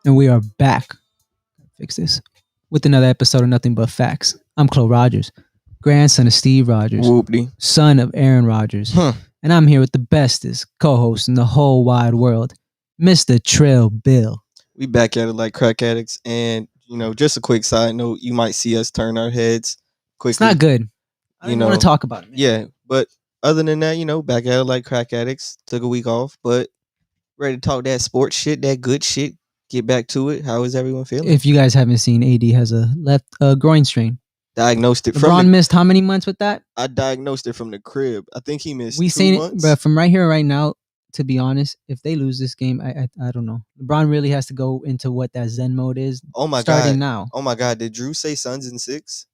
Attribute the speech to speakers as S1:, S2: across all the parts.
S1: And we are back. Fix this. With another episode of Nothing But Facts. I'm Chloe Rogers, grandson of Steve Rogers,
S2: Whoopty.
S1: son of Aaron Rogers. And I'm here with the bestest co-host in the whole wide world, Mr. Trail Bill.
S2: We back at it like crack addicts. And, just a quick side note, you might see us turn our heads quickly.
S1: It's not good. I don't want to talk about it. Man.
S2: Yeah, but other than that, back at it like crack addicts. Took a week off, but ready to talk that sports shit, that good shit. Get back to it. How is everyone feeling?
S1: If you guys haven't seen, AD has a left groin strain.
S2: Diagnosed it
S1: LeBron missed how many months with that?
S2: I diagnosed it from the crib. I think he missed 2 months.
S1: It, but from right here, right now, to be honest, if they lose this game, I don't know. LeBron really has to go into what that Zen mode is.
S2: Oh my
S1: starting
S2: god!
S1: Now.
S2: Oh my god! Did Drew say Suns in 6?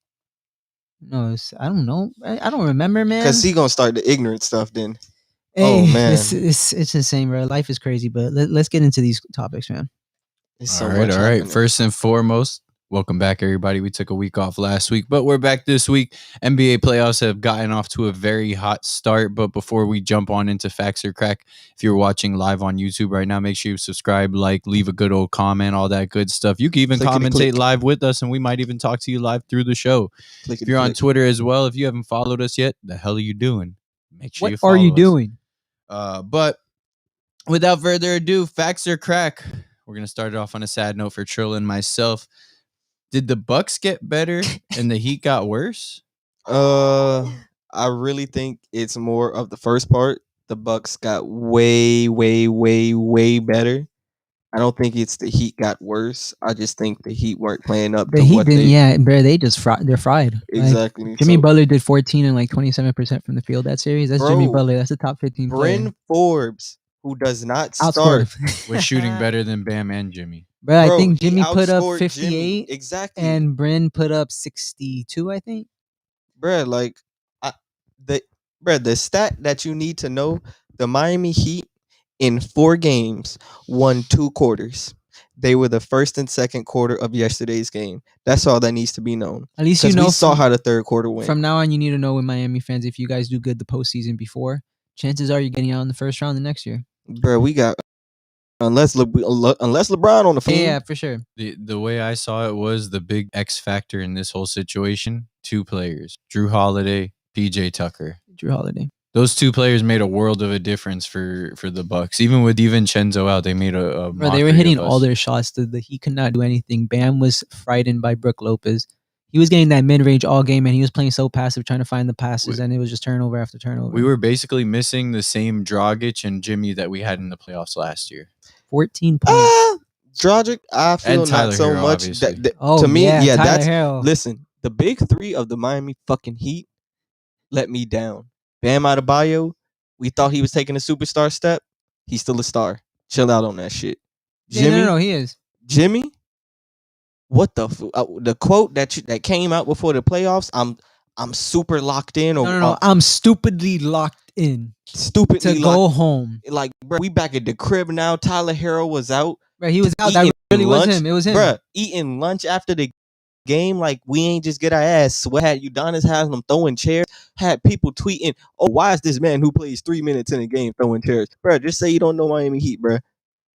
S1: No, I don't know. I don't remember, man.
S2: Because he gonna start the ignorant stuff then.
S1: Hey, oh man, it's insane, bro. Life is crazy, but let's get into these topics, man.
S3: All right. First and foremost, welcome back, everybody. We took a week off last week, but we're back this week. NBA playoffs have gotten off to a very hot start. But before we jump on into Facts or Crack, if you're watching live on YouTube right now, make sure you subscribe, leave a good old comment, all that good stuff. You can even commentate live with us, and we might even talk to you live through the show. If you're on Twitter as well, if you haven't followed us yet, the hell are you doing? Make sure you follow us.
S1: What are you doing?
S3: But without further ado, Facts or Crack. We're going to start it off on a sad note for Trill and myself. Did the Bucks get better and the Heat got worse?
S2: I really think it's more of the first part. The Bucks got way, way, way, way better. I don't think it's the Heat got worse. I just think the Heat weren't playing up
S1: to what they... Yeah, bro, they just they're fried.
S2: Exactly.
S1: Like, Jimmy Butler did 14 and 27% from the field that series. That's Jimmy Butler. That's a top 15 player.
S2: Bryn Forbes, who does not start,
S3: was shooting better than Bam and Jimmy.
S1: Bro, I think Jimmy put up 58.
S2: Jimmy. Exactly.
S1: And Bryn put up 62, I think.
S2: Bro, the stat that you need to know, the Miami Heat in 4 games won 2 quarters. They were the first and second quarter of yesterday's game. That's all that needs to be known.
S1: At least you know.
S2: We saw how the third quarter went.
S1: From now on, you need to know with Miami fans, if you guys do good the postseason before, chances are you're getting out in the first round the next year.
S2: Bro, we got... Unless LeBron on the field.
S1: Yeah, for sure.
S3: The way I saw it was the big X factor in this whole situation. 2 players, Drew Holiday, PJ Tucker.
S1: Drew Holiday.
S3: Those 2 players made a world of a difference for the Bucks. Even with DiVincenzo out, they made a
S1: Bro, they were hitting all their shots. He could not do anything. Bam was frightened by Brook Lopez. He was getting that mid-range all game, and he was playing so passive, trying to find the passes, and it was just turnover after turnover.
S3: We were basically missing the same Dragic and Jimmy that we had in the playoffs last year.
S1: 14 points.
S2: Dragic, I feel not so
S3: Hero,
S2: much. To me, that's... Hero. Listen, the big 3 of the Miami fucking Heat let me down. Bam Adebayo, we thought he was taking a superstar step. He's still a star. Chill out on that shit.
S1: Jimmy, no, he is.
S2: Jimmy, what the quote that came out before the playoffs? I'm super locked in.
S1: No. I'm stupidly locked in.
S2: Stupidly
S1: to go home.
S2: Like, bro, we back at the crib now. Tyler Hero was out.
S1: Bro, he was out. That really was him. It was him.
S2: Bro, eating lunch after the game, like we ain't just get our ass sweat. Had Udonis Haslam throwing chairs, had people tweeting, "Oh, why is this man who plays 3 minutes in a game throwing chairs?" Bro, just say you don't know Miami Heat, bro,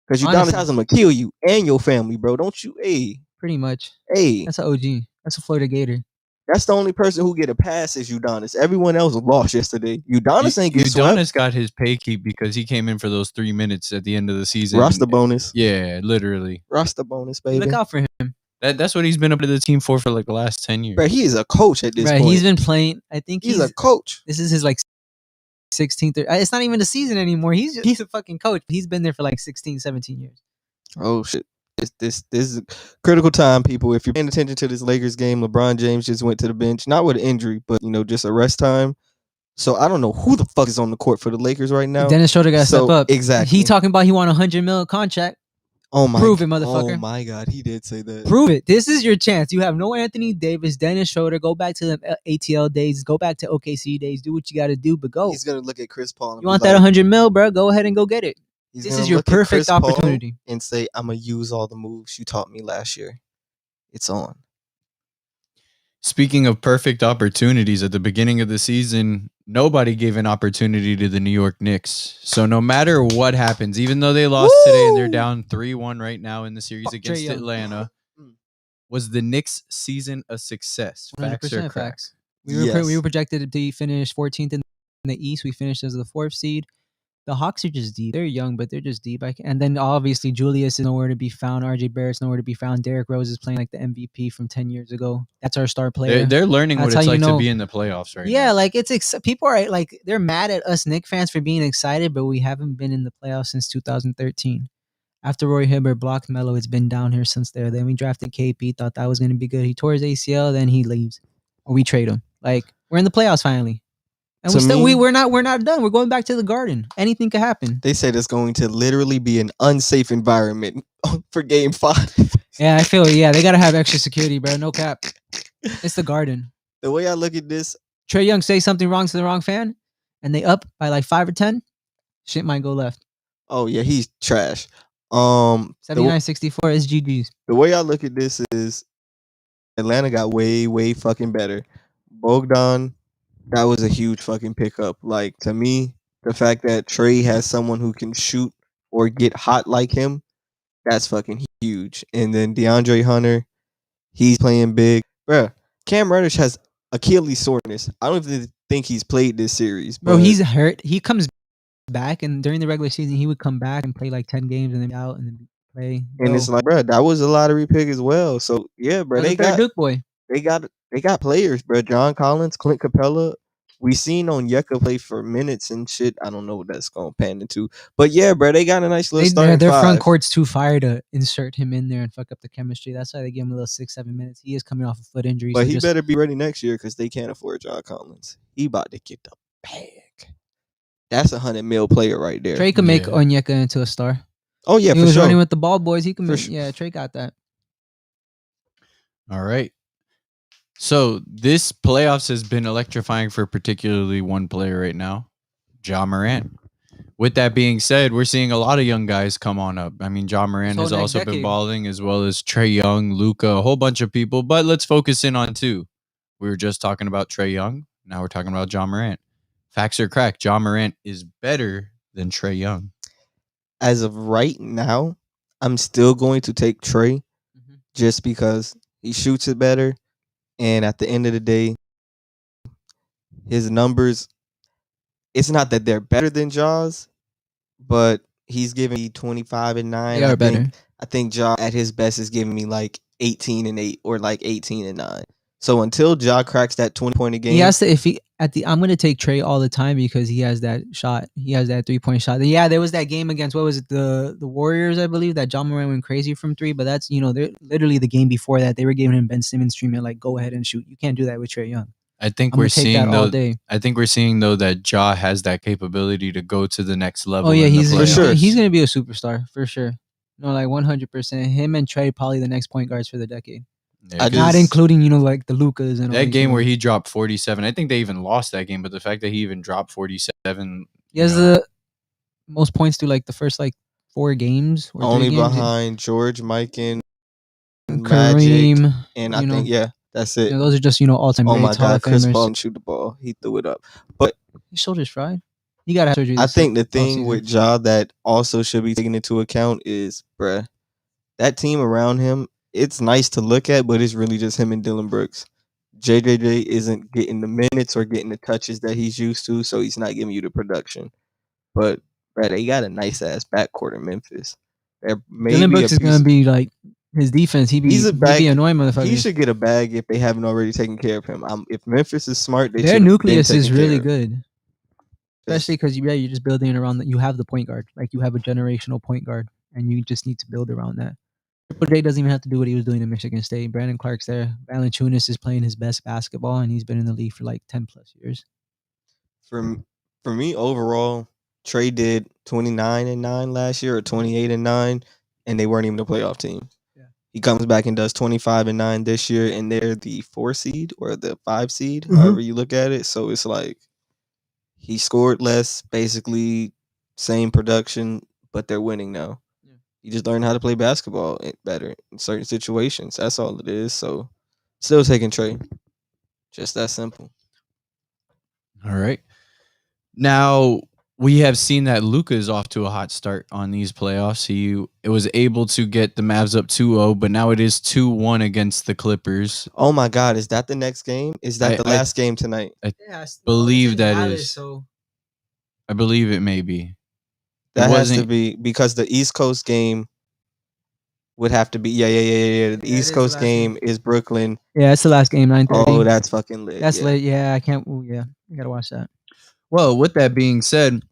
S2: because Udonis Haslam will kill you and your family, bro. Don't you? Hey,
S1: pretty much.
S2: Hey,
S1: that's an OG. That's a Florida Gator.
S2: That's the only person who get a pass is Udonis. Everyone else lost yesterday. Udonis ain't get swept.
S3: Udonis got his pay keep because he came in for those 3 minutes at the end of the season.
S2: Roster bonus.
S3: Yeah, literally.
S2: Roster bonus, baby.
S1: Look out for him.
S3: That's what he's been up to the team for like the last 10 years.
S2: Bro, he is a coach at this point.
S1: He's been playing. I think
S2: he's a coach.
S1: This is his 16th. It's not even the season anymore. He's a fucking coach. He's been there for 16, 17 years.
S2: Oh shit. This is a critical time, people. If you're paying attention to this Lakers game, LeBron James just went to the bench, not with an injury, but just a rest time. So I don't know who the fuck is on the court for the Lakers right now.
S1: Dennis Schroeder got to step up.
S2: Exactly.
S1: He talking about he want $100 million contract.
S2: Oh my!
S1: Prove it, motherfucker!
S2: Oh my God, he did say that.
S1: Prove it. This is your chance. You have no Anthony Davis, Dennis Schroeder. Go back to the ATL days. Go back to OKC days. Do what you got to do, but go.
S2: He's gonna look at Chris Paul. And
S1: you want that $100 million, bro? Go ahead and go get it. This is your perfect opportunity.
S2: And say, I'm gonna use all the moves you taught me last year. It's on.
S3: Speaking of perfect opportunities, at the beginning of the season, nobody gave an opportunity to the New York Knicks. So no matter what happens, even though they lost today and they're down 3-1 right now in the series against Atlanta, was the Knicks season a success? Facts or
S1: 100%
S3: crack?
S1: facts. We were projected to finish 14th in the East. We finished as the 4th seed. The Hawks are just deep. They're young, but they're just deep. And then obviously Julius is nowhere to be found. RJ Barrett's nowhere to be found. Derrick Rose is playing like the MVP from 10 years ago. That's our star player.
S3: They're learning what it's like to be in the playoffs right now.
S1: Yeah, like people are like they're mad at us Knicks fans for being excited, but we haven't been in the playoffs since 2013. After Roy Hibbert blocked Melo, it's been down here since there. Then we drafted KP, thought that was going to be good. He tore his ACL, then he leaves, or we trade him. Like we're in the playoffs finally, and we're not done. We're going back to the Garden. Anything could happen.
S2: They said it's going to literally be an unsafe environment for Game 5.
S1: Yeah, I feel they gotta have extra security, bro. No cap. It's the Garden.
S2: The way I look at this,
S1: Trae Young say something wrong to the wrong fan, and they up by like 5 or 10. Shit might go left.
S2: Oh yeah, he's trash.
S1: 79-64 SGGs.
S2: The way I look at this is Atlanta got way fucking better. Bogdan, that was a huge fucking pickup. Like to me, the fact that Trae has someone who can shoot or get hot like him, that's fucking huge. And then DeAndre Hunter, he's playing big. Bruh, Cam Reddish has Achilles soreness. I don't even think he's played this series.
S1: Bro, he's hurt. He comes back, and during the regular season, he would come back and play like 10 games and then be out and then play.
S2: And it's like, bro, that was a lottery pick as well. So yeah, bro, they got
S1: Duke boy.
S2: They got players, bro. John Collins, Clint Capella. We seen Onyeka play for minutes and shit. I don't know what that's gonna pan into, but yeah, bro, they got a nice little start.
S1: Their front court's too fire to insert him in there and fuck up the chemistry. That's why they give him a little 6-7 minutes. He is coming off a foot injury,
S2: but he better be ready next year because they can't afford John Collins. He about to get the bag. That's a $100 million player right there.
S1: Trey can make Onyeka into a star.
S2: Oh yeah,
S1: he was running with the ball boys. He can make.
S2: Sure.
S1: Yeah, Trey got that.
S3: All right. So this playoffs has been electrifying for particularly one player right now, Ja Morant. With that being said, we're seeing a lot of young guys come on up. I mean, Ja Morant has also been balling, as well as Trae Young, Luka, a whole bunch of people. But let's focus in on two. We were just talking about Trae Young. Now we're talking about Ja Morant. Facts or crack, Ja Morant is better than Trae Young.
S2: As of right now, I'm still going to take Trae just because he shoots it better. And at the end of the day, his numbers, it's not that they're better than Ja's, but he's giving me 25 and 9.
S1: They are better.
S2: I think Ja at his best is giving me like 18 and 8 or like 18 and 9. So until Ja cracks that 20-point a game,
S1: he has to. I'm gonna take Trae all the time because he has that shot. He has that 3-point shot. Yeah, there was that game against what was it, the Warriors, I believe, that Ja Morant went crazy from 3. But that's they're literally the game before that they were giving him Ben Simmons treatment, like go ahead and shoot. You can't do that with Trae Young.
S3: I think we're seeing though. I think we're seeing though that Ja has that capability to go to the next level.
S1: Oh yeah,
S2: he's
S1: gonna be a superstar for sure. No, like 100%. Him and Trae probably the next point guards for the decade. Yeah, not including like the Lukas and
S3: that game where he dropped 47. I think they even lost that game, but the fact that he even dropped 47,
S1: he has the most points through like the first like 4 games. Or
S2: only
S1: 3 games.
S2: Behind George, Mike, and
S1: Kareem,
S2: Magic, and I think that's it.
S1: Those are just all-time.
S2: Oh my God, Chris Paul didn't shoot the ball. He threw it up, but
S1: his shoulders fried. You gotta have surgery.
S2: I think the thing with Ja that also should be taken into account is, bruh, that team around him. It's nice to look at, but it's really just him and Dillon Brooks. JJJ isn't getting the minutes or getting the touches that he's used to, so he's not giving you the production. But they got a nice ass backcourt in Memphis.
S1: Dillon Brooks is gonna be like his defense. He'd be annoying motherfucker.
S2: He should get a bag if they haven't already taken care of him. If Memphis is smart,
S1: their nucleus is really good. Especially because you're just building around that. You have the point guard, like you have a generational point guard, and you just need to build around that. Triple J doesn't even have to do what he was doing in Michigan State. Brandon Clark's there. Valanciunas is playing his best basketball, and he's been in the league for like 10 plus years.
S2: For me, overall, Trae did 29 and 9 last year or 28 and 9, and they weren't even a playoff team. Yeah. He comes back and does 25 and 9 this year, and they're the 4 seed or the 5 seed, however you look at it. So it's like he scored less, basically same production, but they're winning now. You just learn how to play basketball better in certain situations. That's all it is. So, still taking Trae. Just that simple.
S3: All right. Now, we have seen that Luka is off to a hot start on these playoffs. It was able to get the Mavs up 2-0, but now it is 2-1 against the Clippers.
S2: Oh my God, is that the next game? Is that the last game tonight?
S3: I believe that is.
S1: So
S3: I believe it may be.
S2: That has to be because the East Coast game would have to be The East Coast game is Brooklyn.
S1: Yeah, it's the last game, 9:30.
S2: Oh, that's fucking lit.
S1: That's late. Yeah, I can't. Yeah, I gotta watch that.
S3: Well, with that being said,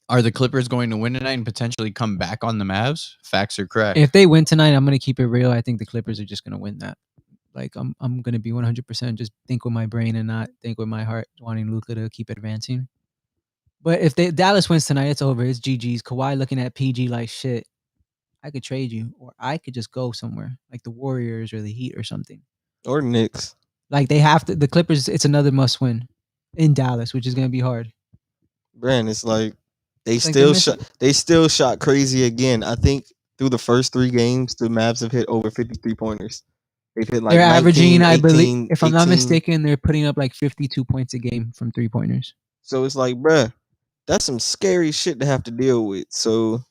S3: are the Clippers going to win tonight and potentially come back on the Mavs? Facts or crack?
S1: If they win tonight, I'm gonna keep it real. I think the Clippers are just gonna win that. Like I'm gonna be 100% just think with my brain and not think with my heart, wanting Luka to keep advancing. But if Dallas wins tonight, it's over. It's GG's. Kawhi looking at PG like shit. I could trade you, or I could just go somewhere like the Warriors or the Heat or something.
S2: Or Knicks.
S1: Like they have to. The Clippers. It's another must win in Dallas, which is gonna be hard.
S2: Brand, it's like they still shot crazy again. I think through the first 3 games, the Mavs have hit over 53 pointers. They've hit like
S1: they're
S2: 19,
S1: averaging,
S2: 18,
S1: I believe, if I'm not
S2: 18.
S1: mistaken, they're putting up like 52 points a game from 3-pointers.
S2: So it's like, bruh, that's some scary shit to have to deal with. So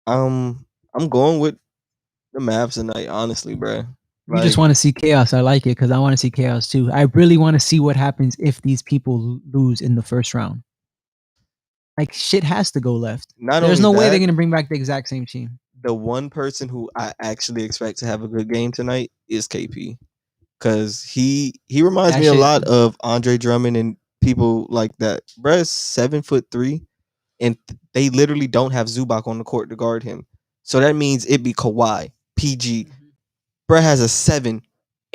S2: I'm going with the Mavs tonight, honestly, bruh.
S1: You just want to see chaos. I like it because I want to see chaos too. I really want to see what happens if these people lose in the first round. Like shit has to go left. There's no way they're gonna bring back the exact same team.
S2: The one person who I actually expect to have a good game tonight is KP, because he reminds me a lot of Andre Drummond and people like that. Bruh's 7'3", and they literally don't have Zubac on the court to guard him. So that means it'd be Kawhi, PG. Bruh has a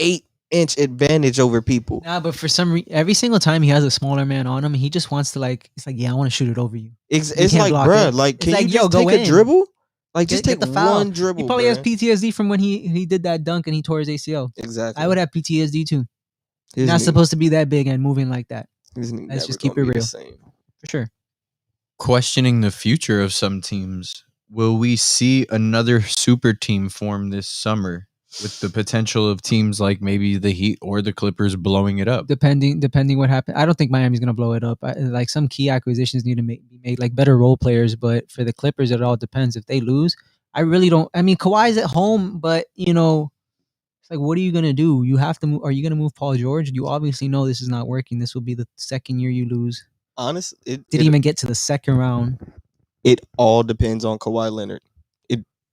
S2: 7-8-inch advantage over people.
S1: Nah, but for some reason, every single time he has a smaller man on him, he just wants to it's like, yeah, I want to shoot it over you.
S2: It's like, bruh, like, can you just take a dribble? Like, just take the one dribble.
S1: He probably has PTSD from when he did that dunk and he tore his ACL.
S2: Exactly.
S1: I would have PTSD too. You're not supposed to be that big and moving like that. Let's just keep it real. For sure.
S3: Questioning the future of some teams. Will we see another super team form this summer with the potential of teams like maybe the Heat or the Clippers blowing it up?
S1: Depending what happens. I don't think Miami's going to blow it up. Like some key acquisitions need to be made, like better role players. But for the Clippers, it all depends. If they lose, I really don't. I mean, Kawhi's at home, but it's like, what are you going to do? You have to move. Are you going to move Paul George? You obviously know this is not working. This will be the second year you lose.
S2: Honestly,
S1: didn't even get to the second round.
S2: It all depends on Kawhi Leonard.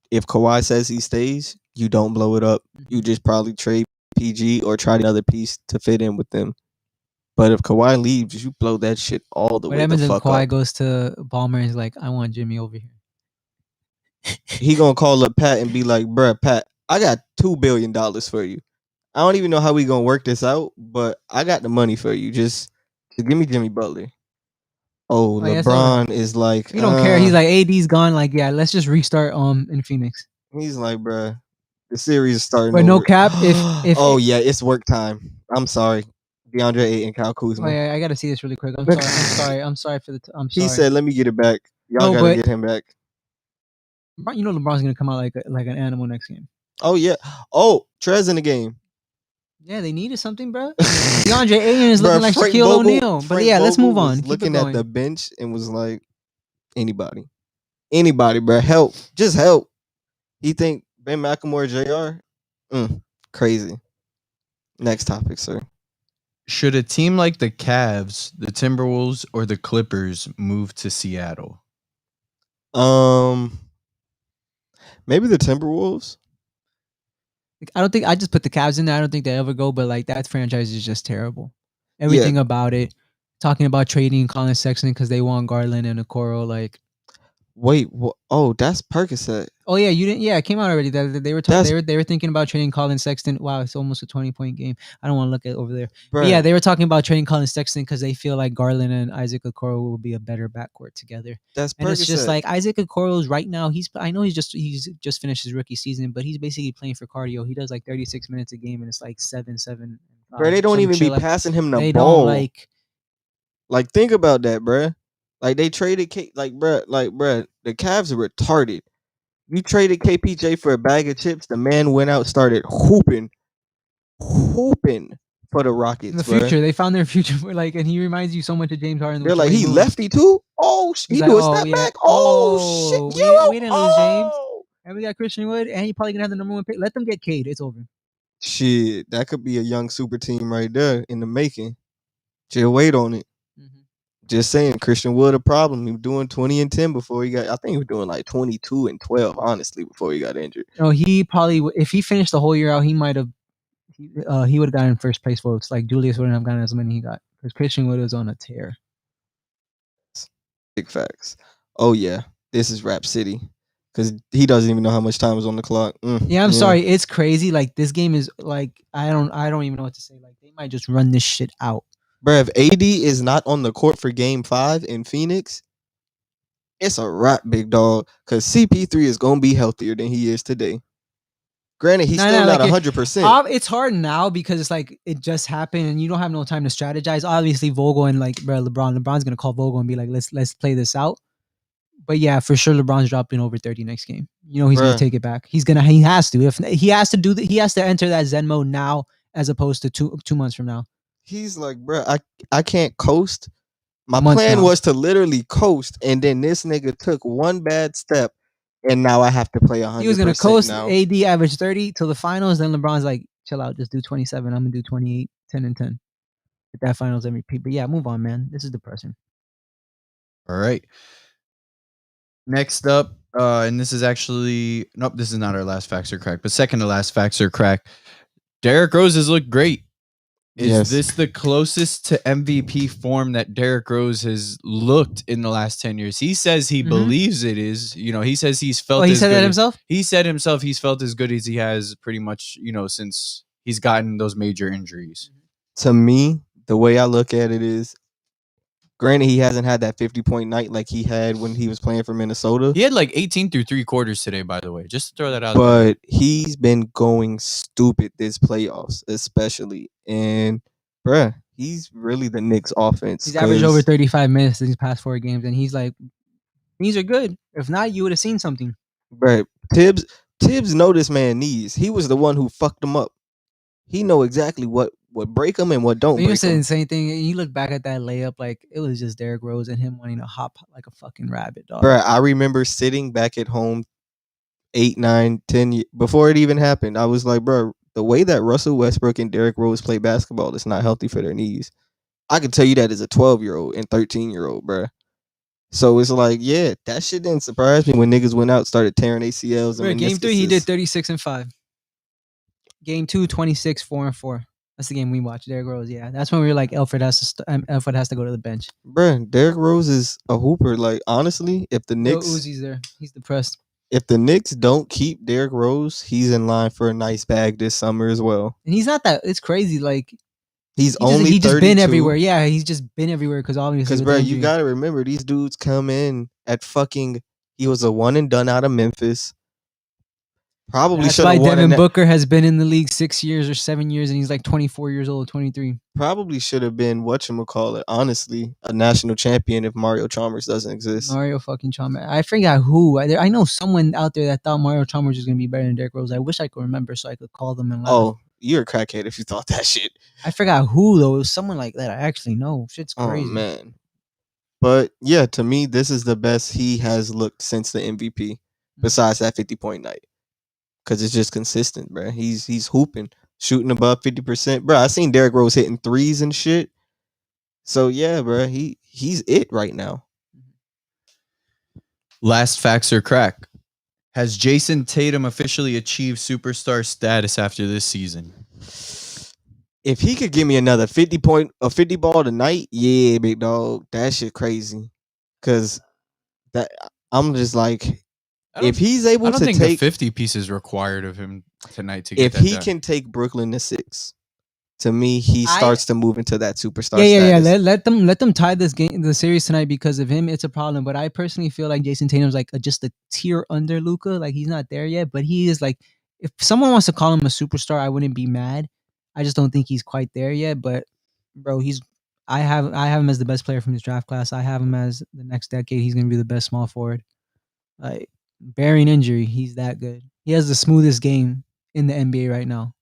S2: If Kawhi says he stays, you don't blow it up. You just probably trade PG or try another piece to fit in with them. But if Kawhi leaves, you blow that shit all the way the fuck up. What happens if
S1: Kawhi goes to Ballmer and is like, I want Jimmy over here?
S2: He gonna call up Pat and be like, bruh, Pat, I got $2 billion for you. I don't even know how we gonna work this out, but I got the money for you. Just give me Jimmy Butler. Oh, LeBron is like,
S1: he don't care. He's like, AD's gone. Like, yeah, let's just restart in Phoenix.
S2: He's like, bruh, the series is starting.
S1: But no cap. If
S2: yeah, it's work time. I'm sorry, DeAndre Ayton, Kyle Kuzma.
S1: Oh yeah, I gotta see this really quick. I'm sorry. I'm sorry for the. I'm sorry.
S2: He said, "Let me get it back. Y'all gotta get him back."
S1: You know, LeBron's gonna come out like an animal next game.
S2: Oh yeah. Oh, Trez in the game.
S1: Yeah, they needed something, bro. DeAndre Ayton is looking like Shaquille O'Neal. But yeah, let's move on.
S2: Looking at the bench and was like, anybody, bro, help, just help. He think Ben McLemore, Jr. Crazy. Next topic, sir.
S3: Should a team like the Cavs, the Timberwolves, or the Clippers move to Seattle?
S2: Maybe the Timberwolves.
S1: I don't think I just put the Cavs in there. I don't think they ever go, but like that franchise is just terrible. Everything about it. Talking about trading Colin Sexton because they want Garland and Okoro. Like,
S2: wait, oh, that's Percocet.
S1: Oh yeah, you didn't. Yeah, it came out already. They were they were thinking about trading Colin Sexton. Wow, it's almost a 20-point game. I don't want to look at over there. But yeah, they were talking about trading Colin Sexton because they feel like Garland and Isaac Okoro will be a better backcourt together.
S2: That's
S1: and it's just like Isaac Okoro's right now. I know he's just finished his rookie season, but he's basically playing for cardio. He does like 36 minutes a game, and it's like 7.
S2: Bro, they don't even be passing him the ball. Like think about that, bro. Like they traded bro, the Cavs are retarded. You traded KPJ for a bag of chips. The man went out, started hooping for for the Rockets.
S1: In the
S2: bruh.
S1: future, they found their future. Like, and he reminds you so much of James Harden.
S2: They're
S1: with the
S2: like,
S1: way
S2: he
S1: moves.
S2: lefty too? Oh, he
S1: like,
S2: do a step back? Oh, shit.
S1: we didn't lose James. And we got Christian Wood, and he probably gonna have the number 1 pick. Let them get Cade. It's over.
S2: Shit, that could be a young super team right there in the making. Just wait on it.
S1: Mm-hmm.
S2: Just saying, Christian Wood a problem. He was doing 20 and 10 before he got. I think he was doing like 22 and 12. Honestly, before he got injured.
S1: No, he probably if he finished the whole year out, he might have. He would have gotten first place votes. Like Julius wouldn't have gotten as many he got because Christian Wood was on a tear.
S2: Big facts. Oh yeah, this is Rap City because he doesn't even know how much time is on the clock.
S1: Yeah, I'm sorry. It's crazy. Like this game is like I don't even know what to say. Like they might just run this shit out.
S2: Bruh, if AD is not on the court for Game 5 in Phoenix, it's a wrap, big dog. Because CP3 is gonna be healthier than he is today. Granted, he's still not 100%.
S1: It's hard now because it's like it just happened and you don't have no time to strategize. Obviously, Vogel and like LeBron's gonna call Vogel and be like, let's play this out. But yeah, for sure, LeBron's dropping over 30 next game. You know he's gonna take it back. He has to. If he has to he has to enter that Zen mode now as opposed to two months from now.
S2: He's like, bruh, I can't coast. My plan was to literally coast, and then this nigga took one bad step, and now I have to play 100%.
S1: He was gonna coast now. AD average 30 till the finals. Then LeBron's like, chill out, just do 27. I'm gonna do 28, 10 and 10. Get that finals MVP. But yeah, move on, man. This is depressing.
S3: All right. Next up, and this is actually this is not our last facts or crack, but second to last facts or crack. Derrick Rose has looked great. Is this the closest to MVP form that Derrick Rose has looked in the last 10 years? He says he believes it is. You know, he says he's felt.
S1: He said that himself.
S3: He said himself he's felt as good as he has pretty much. You know, since he's gotten those major injuries.
S2: To me, the way I look at it is, granted, he hasn't had that 50-point night like he had when he was playing for Minnesota.
S3: He had like 18 through 3 quarters today, by the way. Just to throw that out
S2: there.
S3: But
S2: he's been going stupid this playoffs, especially. And, bruh, he's really the Knicks offense.
S1: He's averaged over 35 minutes in these past 4 games, and he's like, these are good. If not, you would have seen something.
S2: Bruh, Tibbs know this man needs. He was the one who fucked him up. He know exactly what break him and what don't break him. You
S1: said the same thing. You look back at that layup, like it was just Derrick Rose and him wanting to hop like a fucking rabbit, dog.
S2: Bruh, I remember sitting back at home 8, 9, 10 years before it even happened. I was like, bro, the way that Russell Westbrook and Derrick Rose play basketball is not healthy for their knees. I can tell you that as a 12-year-old and 13-year-old, bro. So it's like, yeah, that shit didn't surprise me when niggas went out, started tearing ACLs.
S1: And game 3, he did 36 and 5. Game 2, 26, 4 and 4. That's the game we watched. Derrick Rose, yeah. That's when we were like, Elfrid has to go to the bench.
S2: Bruh, Derrick Rose is a hooper. Like, honestly, if the Knicks...
S1: Uzi's there. He's depressed.
S2: If the Knicks don't keep Derrick Rose, he's in line for a nice bag this summer as well.
S1: And he's not that... It's crazy. Like,
S2: he's just
S1: been everywhere. Yeah, he's just been everywhere because obviously...
S2: Because, bro, you got to remember, these dudes come in at fucking... He was a one and done out of Memphis. Probably should have won.
S1: Devin Booker has been in the league 6 years or 7 years, and he's like 24 years old, 23.
S2: Probably should have been, whatchamacallit, honestly, a national champion if Mario Chalmers doesn't exist.
S1: Mario fucking Chalmers. I forgot who. I know someone out there that thought Mario Chalmers was going to be better than Derrick Rose. I wish I could remember so I could call them and laugh.
S2: Oh, you're a crackhead if you thought that shit.
S1: I forgot who, though. It was someone like that I actually know. Shit's crazy.
S2: Oh, man. But, yeah, to me, this is the best he has looked since the MVP, besides that 50-point night. Because it's just consistent, bro. He's hooping, shooting above 50%. Bro, I seen Derrick Rose hitting threes and shit. So, yeah, bro, he's it right now.
S3: Last facts or crack. Has Jason Tatum officially achieved superstar status after this season?
S2: If he could give me another 50 ball tonight, yeah, big dog. That shit crazy. Because that I'm just like... If he's able to take
S3: the 50 pieces required of him tonight to get that done.
S2: If he can take Brooklyn to 6, to me, he starts to move into that superstar status.
S1: Yeah. Let them tie the series tonight because of him. It's a problem. But I personally feel like Jason Tatum's like just a tier under Luka. Like he's not there yet, but he is like. If someone wants to call him a superstar, I wouldn't be mad. I just don't think he's quite there yet. But bro, I have him as the best player from his draft class. I have him as the next decade. He's gonna be the best small forward. Like. Bearing injury, he's that good. He has the smoothest game in the NBA right now.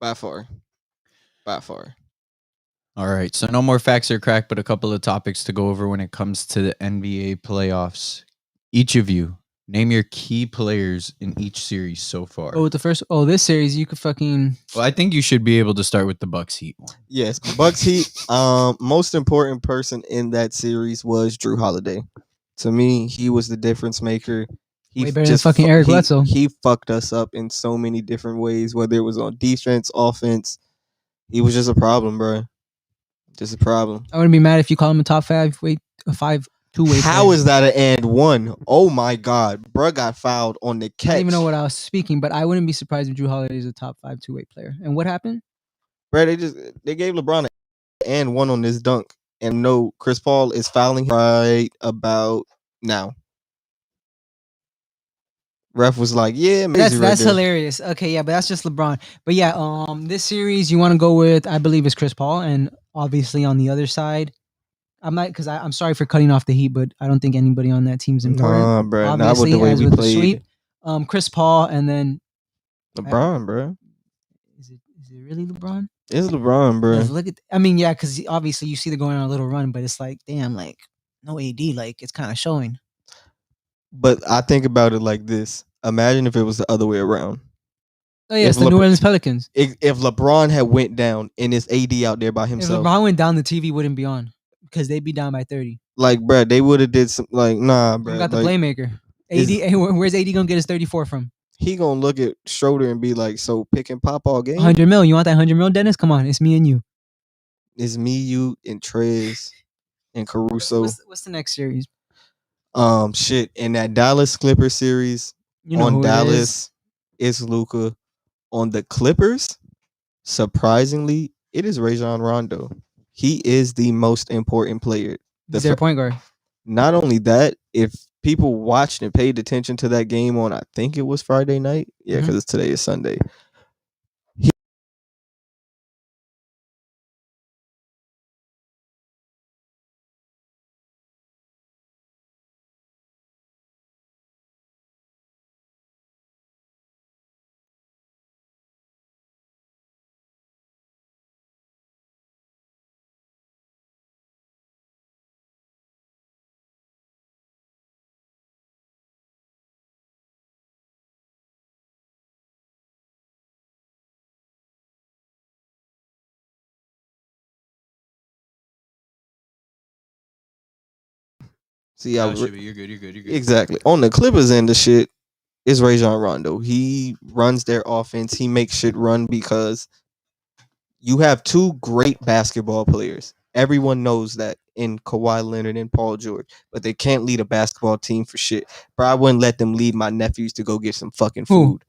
S2: By far. by far.
S3: All right, so no more facts or crack, but a couple of topics to go over when it comes to the NBA playoffs. Each of you, name your key players in each series so far.
S1: Oh, with the first. Oh, this series you could fucking.
S3: Well, I think you should be able to start with the Bucks Heat one.
S2: Yes, Bucks Heat. Most important person in that series was Drew Holiday. To me, he was the difference maker.
S1: Way better than fucking Eric Bledsoe.
S2: He fucked us up in so many different ways, whether it was on defense, offense. He was just a problem, bro. Just a problem.
S1: I wouldn't be mad if you call him a top 5 weight, a 5-2 weight.
S2: How is that an and one? Oh my god, bro got fouled on the catch.
S1: I don't even know what I was speaking, but I wouldn't be surprised if Drew Holiday is a top 5 2-way player. And what happened?
S2: Bro, they gave LeBron an and one on this dunk, and no, Chris Paul is fouling right about now. Ref was like, "Yeah,
S1: that's hilarious." Okay, yeah, but that's just LeBron. But yeah, this series you want to go with, I believe, is Chris Paul, and obviously on the other side, I'm not because I'm sorry for cutting off the Heat, but I don't think anybody on that team's important.
S2: Nah, bro,
S1: obviously,
S2: not with the way
S1: as
S2: we
S1: with
S2: played.
S1: The sweep, Chris Paul, and then
S2: LeBron, bro.
S1: Is it really LeBron?
S2: It's LeBron, bro.
S1: Look at, I mean, yeah, because obviously you see they're going on a little run, but it's like, damn, like no AD, like it's kind of showing.
S2: But I think about it like this: imagine if it was the other way around.
S1: Oh yeah, it's the New Orleans Pelicans.
S2: If LeBron had went down and it's AD out there by himself,
S1: if LeBron went down, the TV wouldn't be on because they'd be down by 30.
S2: Like, bro, they would have did some like, nah, bro.
S1: Got the playmaker. AD, where's AD gonna get his 34 from?
S2: He gonna look at Schroeder and be like, "So pick and pop all game."
S1: 100 mil. You want that 100 mil, Dennis? Come on, it's me and you.
S2: It's me, you, and Trez and Caruso.
S1: What's the next series?
S2: Shit. In that Dallas Clippers series, on Dallas, it's Luka. On the Clippers, surprisingly, it is Rajon Rondo. He is the most important player.
S1: He's their point guard.
S2: Not only that, if people watched and paid attention to that game on, I think it was Friday night. Yeah, because today is Sunday. See,
S3: you're good.
S2: Exactly. On the Clippers end of shit is Rajon Rondo. He runs their offense. He makes shit run because you have two great basketball players. Everyone knows that in Kawhi Leonard and Paul George, but they can't lead a basketball team for shit. But I wouldn't let them lead my nephews to go get some fucking food.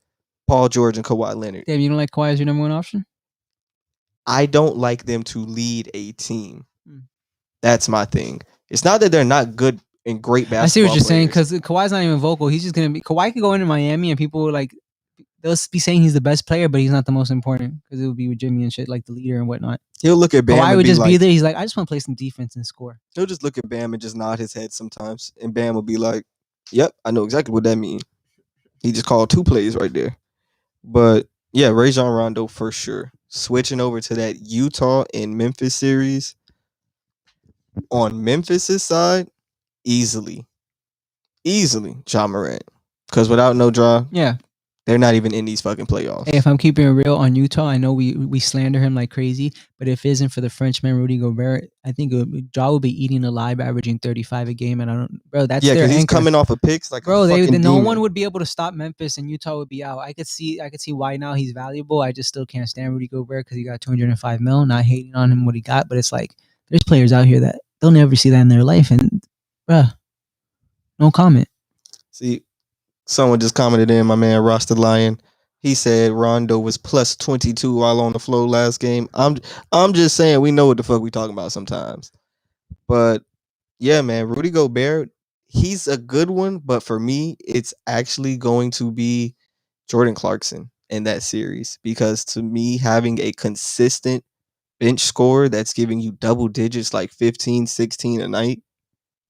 S2: Paul George and Kawhi Leonard.
S1: Damn, you don't like Kawhi as your number one option?
S2: I don't like them to lead a team. That's my thing. It's not that they're not good and great basketball. I see what you're saying
S1: because Kawhi's not even vocal. He's just gonna be. Kawhi could go into Miami and people like they'll be saying he's the best player, but he's not the most important because it would be with Jimmy and shit, like the leader and whatnot.
S2: He'll look at Bam.
S1: Kawhi would just be there. He's like, I just want to play some defense and score.
S2: He'll just look at Bam and just nod his head sometimes, and Bam will be like, "Yep, I know exactly what that means." He just called two plays right there. But yeah, Rajon Rondo for sure. Switching over to that Utah and Memphis series. On Memphis' side, easily Ja Morant. Because without no draw, they're not even in these fucking playoffs.
S1: Hey, if I'm keeping it real on Utah, I know we slander him like crazy, but if it isn't for the Frenchman Rudy Gobert, I think Ja will be eating alive, averaging 35 a game, and I don't, bro. That's
S2: because he's coming off of picks like
S1: bro. No one would be able to stop Memphis, and Utah would be out. I could see why now he's valuable. I just still can't stand Rudy Gobert because he got 205 mil. Not hating on him what he got, but it's like there's players out here that they'll never see that in their life, and bruh, no comment.
S2: See, someone just commented in, my man Ross the Lion. He said Rondo was plus 22 while on the floor last game. I'm just saying we know what the fuck we talking about sometimes. But yeah, man, Rudy Gobert, he's a good one, but for me, it's actually going to be Jordan Clarkson in that series because to me, having a consistent bench score that's giving you double digits like 15, 16 a night,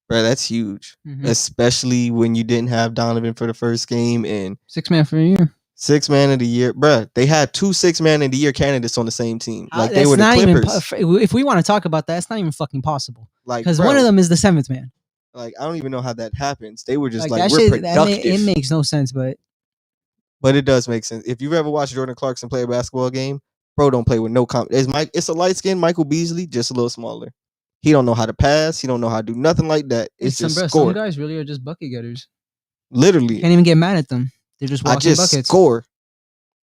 S2: bro, that's huge. Especially when you didn't have Donovan for the first game and
S1: 6 man for a year.
S2: 6 man of the year, bruh. They had 2 6 man of the year candidates on the same team. Like they were the Clippers.
S1: If we want to talk about that, it's not even fucking possible.
S2: Like
S1: because one of them is the 7th man.
S2: Like I don't even know how that happens. They were just
S1: like
S2: we're
S1: shit,
S2: productive.
S1: It makes no sense, but
S2: it does make sense. If you've ever watched Jordan Clarkson play a basketball game, bro, don't play with no It's a light skinned Michael Beasley, just a little smaller. He don't know how to pass. He don't know how to do nothing like that. It's just score.
S1: Some guys really are just bucket getters.
S2: Literally,
S1: can't even get mad at them. They're just walking buckets.
S2: Score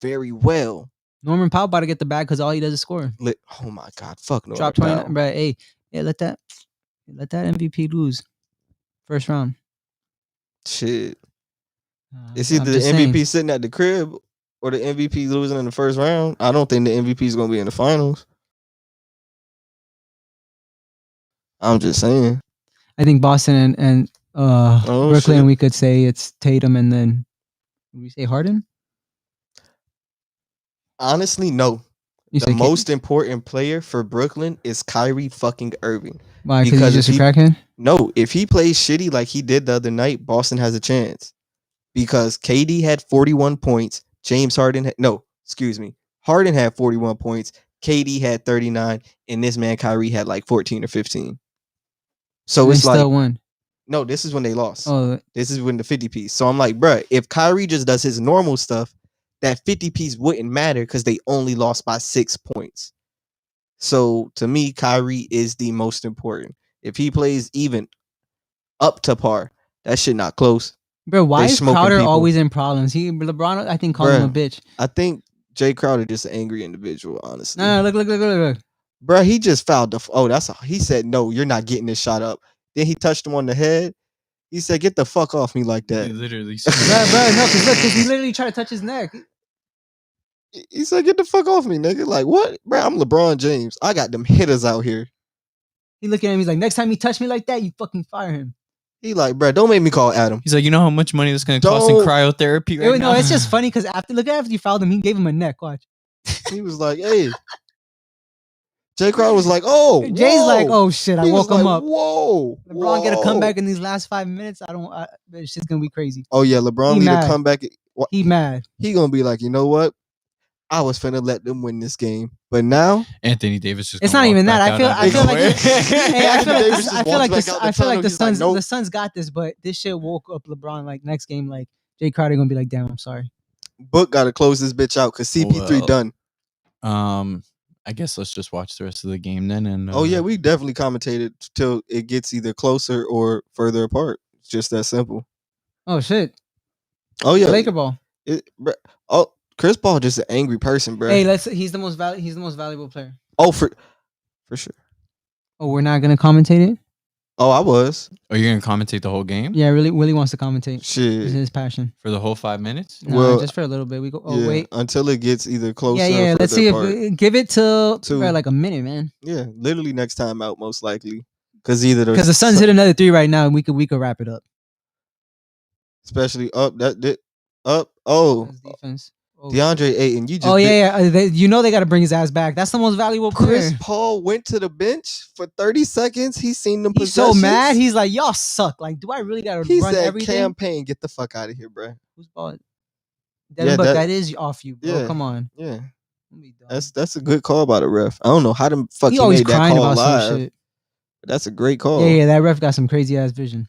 S2: very well.
S1: Norman Powell about to get the bag because all he does is score.
S2: Oh my god, fuck no.
S1: Drop 29, bro. Hey, let that MVP lose first round.
S2: Shit. It's either the MVP sitting at the crib or the MVP losing in the first round. I don't think the MVP is going to be in the finals. I'm just saying.
S1: I think Boston and Brooklyn, shit. We could say it's Tatum and then would we say Harden?
S2: Honestly, no. The most important player for Brooklyn is Kyrie fucking Irving.
S1: Why? Because he's just a crackhead?
S2: No, if he plays shitty like he did the other night, Boston has a chance. Because KD had 41 points. Harden had 41 points. KD had 39. And this man Kyrie had like 14 or 15. So it's like...
S1: still won.
S2: No, this is when they lost.
S1: Oh.
S2: This is when the 50 piece. So I'm like, bruh, if Kyrie just does his normal stuff, that 50 piece wouldn't matter because they only lost by 6 points. So to me, Kyrie is the most important. If he plays even up to par, that shit not close.
S1: Bro, why is Crowder always in problems? LeBron, I think, called him a bitch.
S2: I think Jay Crowder just an angry individual, honestly.
S1: No, look.
S2: Bro, he just fouled he said, no, you're not getting this shot up. Then he touched him on the head. He said, get the fuck off me like that.
S3: He literally
S1: bro, no, because he literally tried to touch his neck.
S2: He said, get the fuck off me, nigga. Like, what? Bro, I'm LeBron James. I got them hitters out here.
S1: He looking at him, he's like, next time he touch me like that, you fucking fire him.
S2: He like, bro, don't make me call Adam.
S3: He's like, you know how much money this going to cost in cryotherapy right now?
S1: No, it's just funny because after you fouled him, he gave him a neck. Watch.
S2: He was like, hey. Jay Crowder was like, oh.
S1: Jay's like, oh shit, I woke him up.
S2: Whoa.
S1: LeBron get a comeback in these last 5 minutes. This shit's going to be crazy.
S2: Oh yeah, LeBron need a comeback.
S1: He mad.
S2: He going to be like, you know what? I was finna let them win this game, but now
S3: Anthony Davis just.
S1: It's not even that. I feel like the Suns got this, but this shit woke up LeBron. Like next game, like Jay Crowder gonna be like, damn, I'm sorry.
S2: Book gotta close this bitch out because CP3 done.
S3: I guess let's just watch the rest of the game then. And
S2: oh yeah, we definitely commentated till it gets either closer or further apart. It's just that simple.
S1: Oh shit.
S2: Oh yeah,
S1: Laker ball.
S2: Chris Paul just an angry person, bro.
S1: Hey, he's the most valuable player.
S2: Oh, for sure.
S1: Oh, we're not gonna commentate it?
S2: Oh, I was.
S3: Are you gonna commentate the whole game?
S1: Yeah, Willie wants to commentate.
S2: Shit.
S1: It's his passion.
S3: For the whole 5 minutes?
S1: No, well, just for a little bit. We go. Oh yeah, wait.
S2: Until it gets either closer.
S1: Yeah.
S2: Or
S1: let's see
S2: apart.
S1: if give it to like a minute, man.
S2: Yeah, literally next time out, most likely. Because
S1: the Suns hit another 3 right now, and we could wrap it up.
S2: Especially up. Oh,
S1: defense. Oh.
S2: DeAndre Ayton, you just.
S1: Oh yeah. They got to bring his ass back. That's the most valuable player.
S2: Chris Paul went to the bench for 30 seconds. He's seen them.
S1: He's so mad. He's like, y'all suck. Like, do I really got to run everything?
S2: Campaign, get the fuck out of here, bro.
S1: Who's ball? Devin Book, that is off you, bro.
S2: Yeah,
S1: come on.
S2: Yeah. That's a good call by the ref. I don't know how the fuck he
S1: always
S2: made that
S1: crying
S2: call
S1: about
S2: live.
S1: some shit.
S2: But that's a great call.
S1: Yeah, that ref got some crazy ass vision.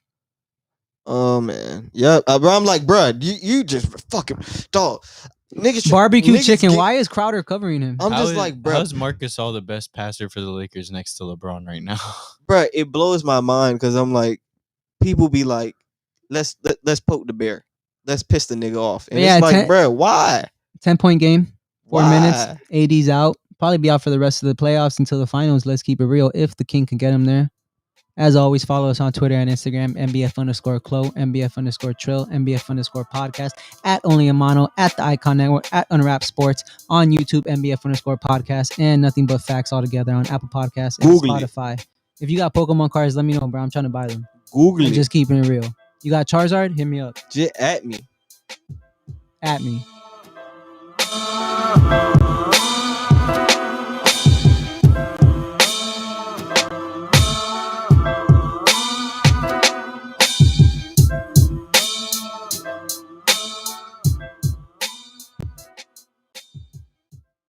S2: Oh man, yeah. Bro, I'm like, bro, you just fucking dog. Niggas,
S1: barbecue chicken. Why is Crowder covering him?
S2: I'm just like, bro.
S3: How's Marcus all the best passer for the Lakers next to LeBron right now?
S2: Bro, it blows my mind because I'm like, people be like, let's poke the bear, let's piss the nigga off, and it's like, bro, why?
S1: 10-point game, 4 minutes. AD's out. Probably be out for the rest of the playoffs until the finals. Let's keep it real. If the king can get him there. As always, follow us on Twitter and Instagram, MBF_Clo, MBF_Trill, MBF_Podcast, at Only Amano, at the Icon Network, at Unwrapped Sports, on YouTube, MBF_Podcast, and Nothing But Facts all together on Apple Podcasts and Spotify. If you got Pokemon cards, let me know, bro. I'm trying to buy them.
S2: Google it.
S1: Just keeping it real. You got Charizard? Hit me up.
S2: Just at me.
S1: At me.